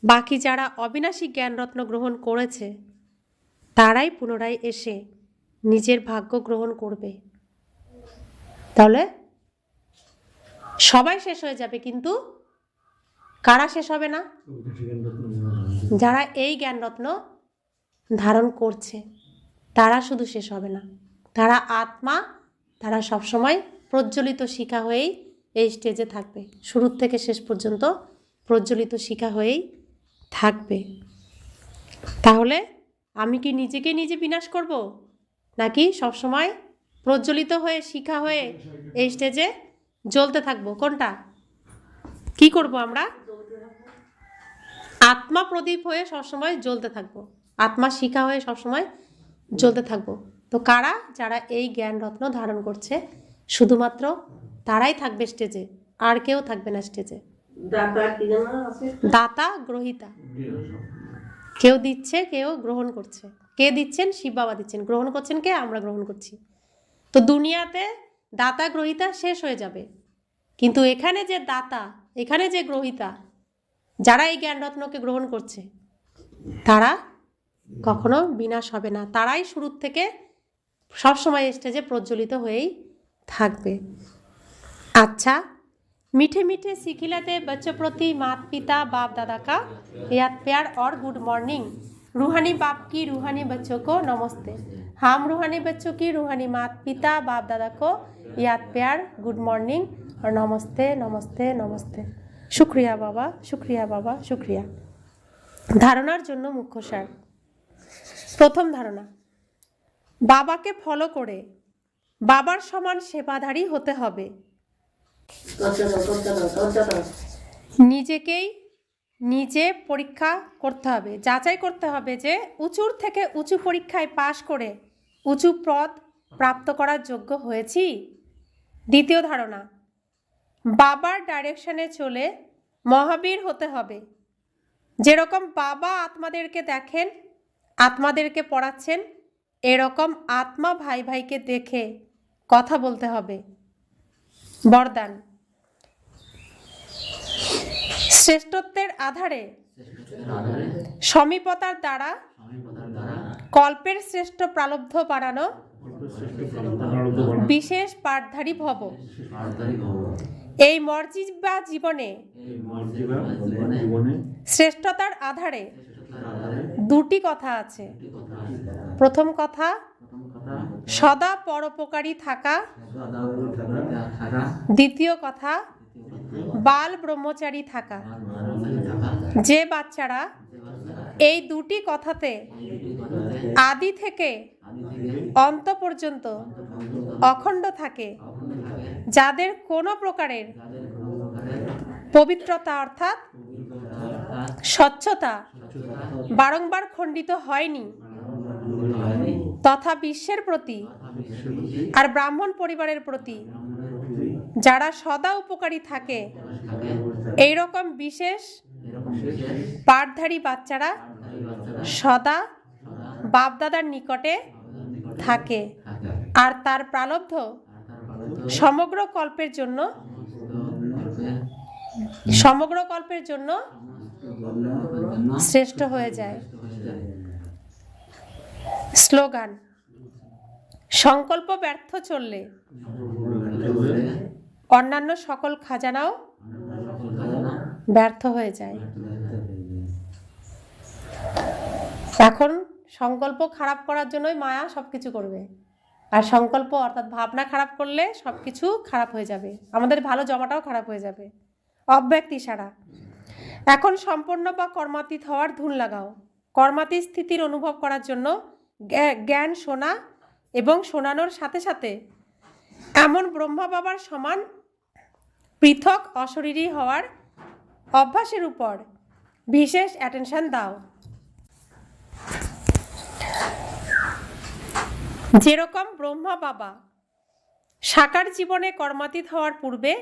A: বাকি যারা অবিনাশী জ্ঞানরত্ন গ্রহণ করেছে, তারাই পুনরায় এসে নিজের ভাগ্য গ্রহণ করবে। তাহলে সবাই শেষ হয়ে যাবে, কিন্তু কারা শেষ হবে না? যারা এই জ্ঞানরত্ন ধারণ করছে, তারা শুধু শেষ হবে না। তারা আত্মা, তারা সবসময় প্রজ্বলিত শিখা হয়েই এই স্টেজে থাকবে। শুরু থেকে শেষ পর্যন্ত প্রজ্বলিত শিখা হয়েই থাকবে। তাহলে আমি কি নিজেকে নিজে বিনাশ করব, নাকি সবসময় প্রজ্বলিত হয়ে শিখা হয়ে এই স্টেজে জ্বলতে থাকবো? কোনটা কি করব আমরা? আত্মা প্রদীপ হয়ে সবসময় জ্বলতে থাকবো। আত্মা শিখা হয়ে সবসময় জ্বলতে থাকবো। তো কারা? যারা এই জ্ঞান রত্ন ধারণ করছে, শুধুমাত্র তারাই থাকবে স্টেজে, আর কেউ থাকবে না স্টেজে। দাতা গ্রহিতা, কেউ দিচ্ছে, কেউ গ্রহণ করছে। কে দিচ্ছেন? শিব বাবা দিচ্ছেন। গ্রহণ করছেন কে? আমরা গ্রহণ করছি। তো দুনিয়াতে দাতা গ্রহিতা শেষ হয়ে যাবে, কিন্তু এখানে যে দাতা, এখানে যে গ্রহিতা, যারা এই জ্ঞান রত্নকে গ্রহণ করছে, তারা কখনো বিনাশ হবে না। তারাই শুরুর থেকে সবসময় স্টেজে প্রজ্বলিত হয়েই থাকবে। अच्छा, मीठे मीठे सिखिलाते बच्चों प्रति माता पिता बाप दादा का याद प्यार और गुड मॉर्निंग। रूहानी बाप की रूहानी बच्चों को नमस्ते। हम रूहानी बच्चों की रूहानी माता पिता बाप दादा को याद प्यार, गुड मॉर्निंग और नमस्ते नमस्ते नमस्ते। शुक्रिया बाबा, शुक्रिया बाबा, शुक्रिया। धारणार जन्य मुख्य सार। प्रथम धारणा, बाबाके फलो करे बाबार समान सेवाधारी होते हबे। নিজেকেই নিজে পরীক্ষা করতে হবে, যাচাই করতে হবে যে উঁচুর থেকে উঁচু পরীক্ষায় পাশ করে উঁচু পদ প্রাপ্ত করার যোগ্য হয়েছি। দ্বিতীয় ধারণা, বাবার ডাইরেকশনে চলে মহাবীর হতে হবে। যেরকম বাবা আত্মাদেরকে দেখেন, আত্মাদেরকে পড়াচ্ছেন, এরকম আত্মা ভাই ভাইকে দেখে কথা বলতে হবে। বরদান, শ্রেষ্ঠত্বের আধারে সমীপতার দ্বারা কল্পের শ্রেষ্ঠ প্রারব্ধ বাড়ানো বিশেষ পাঠধারী ভব। এই মর্জিবা জীবনে শ্রেষ্ঠতার আধারে দুটি কথা আছে। প্রথম কথা, সদা পরোপকারী থাকা। দ্বিতীয় কথা, বাল ব্রহ্মচারী থাকা। যে বাচ্চারা এই দুটি কথাতে আদি থেকে অন্ত পর্যন্ত অখণ্ড থাকে, যাদের কোনো প্রকারের পবিত্রতা অর্থাৎ স্বচ্ছতা বারংবার খণ্ডিত হয়নি, তথা বিশ্বের প্রতি আর ব্রাহ্মণ পরিবারের প্রতি যারা সদা উপকারী থাকে, এই রকম বিশেষ পাঠধারী বাচ্চারা সদা বাপদাদার নিকটে থাকে, আর তার প্রারব্ধ সমগ্র কল্পের জন্য শ্রেষ্ঠ হয়ে যায়। স্লোগান, সংকল্প ব্যর্থ চললে অন্যান্য সকল খাজানাও ব্যর্থ হয়ে যায়। এখন সংকল্প খারাপ করার জন্যই মায়া সবকিছু করবে, আর সংকল্প অর্থাৎ ভাবনা খারাপ করলে সবকিছু খারাপ হয়ে যাবে, আমাদের ভালো জমাটাও খারাপ হয়ে যাবে। অব্যক্ত ইশারা, এখন সম্পন্ন বা কর্মাতীত হওয়ার ধুন লাগাও। কর্মাতীত স্থিতির অনুভব করার জন্য জ্ঞান শোনা এবং শোনানোর সাথে সাথে এমন ব্রহ্মা বাবার সমান পৃথক অশরীরী হওয়ার অভ্যাসের উপর বিশেষ অ্যাটেনশন দাও। যেরকম ব্রহ্মা বাবা সাকার জীবনে কর্মাতীত হওয়ার পূর্বে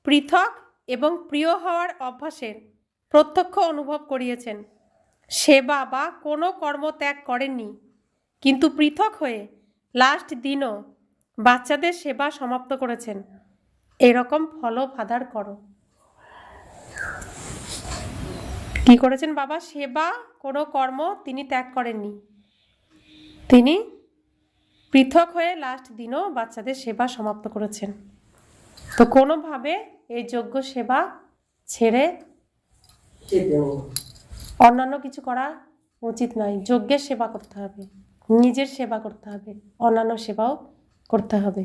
A: পৃথক এবং প্রিয় হওয়ার অভ্যাসের প্রত্যক্ষ অনুভব করিয়েছেন, সেবা বা কোনো কর্ম ত্যাগ করেননি, কিন্তু পৃথক হয়ে লাস্ট দিনও বাচ্চাদের সেবা সমাপ্ত করেছেন। এরকম ফলো ফাদার করো। কি করেছেন বাবা? সেবা কোনো কর্ম তিনি ত্যাগ করেননি, তিনি পৃথক হয়ে লাস্ট দিনও বাচ্চাদের সেবা সমাপ্ত করেছেন। তো কোনোভাবে এই যজ্ঞ সেবা ছেড়ে অন্যান্য কিছু করা উচিত নয়। যজ্ঞের সেবা করতে হবে, নিজের সেবা করতে হবে, অন্যান্য সেবাও করতে হবে।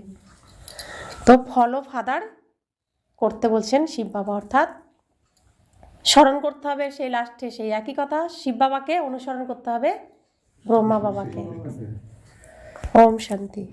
A: তো ফলো ফাদার করতে বলছেন শিব বাবা, অর্থাৎ স্মরণ করতে হবে সেই লাস্টে সেই একই কথা, শিব বাবাকে অনুসরণ করতে হবে ব্রহ্মা বাবাকে। ওম শান্তি।